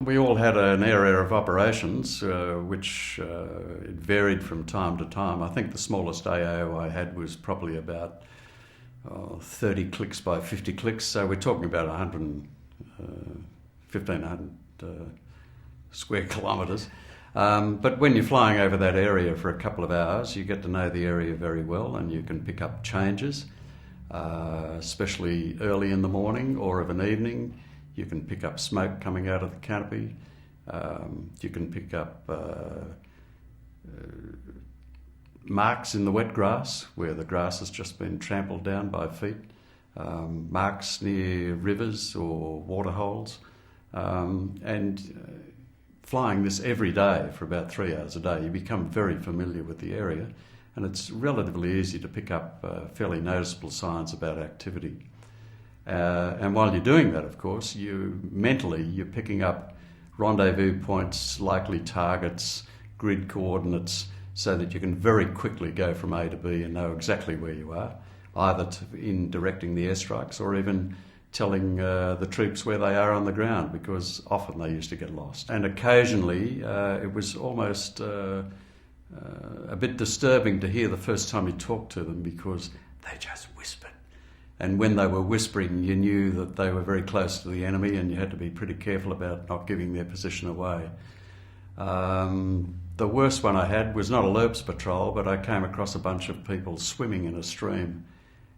We all had an area of operations which it varied from time to time. I think the smallest AO I had was probably about 30 clicks by 50 clicks, so we're talking about 1,500 square kilometres. But when you're flying over that area for a couple of hours, you get to know the area very well and you can pick up changes, especially early in the morning or of an evening. You can pick up smoke coming out of the canopy. You can pick up marks in the wet grass where the grass has just been trampled down by feet, marks near rivers or waterholes. And flying this every day for about 3 hours a day, you become very familiar with the area, and it's relatively easy to pick up fairly noticeable signs about activity. And while you're doing that, of course, you're picking up rendezvous points, likely targets, grid coordinates, so that you can very quickly go from A to B and know exactly where you are, either in directing the airstrikes or even telling the troops where they are on the ground, because often they used to get lost. And occasionally it was almost a bit disturbing to hear the first time you talked to them, because they just whispered. And when they were whispering, you knew that they were very close to the enemy and you had to be pretty careful about not giving their position away. The worst one I had was not a LERPS patrol, but I came across a bunch of people swimming in a stream,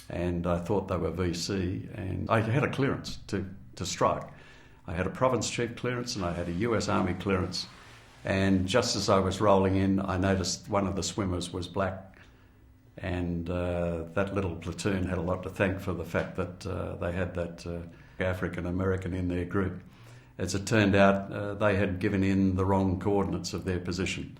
and I thought they were VC, and I had a clearance to strike. I had a Province Chief clearance and I had a US Army clearance, and just as I was rolling in, I noticed one of the swimmers was black. And that little platoon had a lot to thank for the fact that they had that African American in their group. As it turned out, they had given in the wrong coordinates of their position.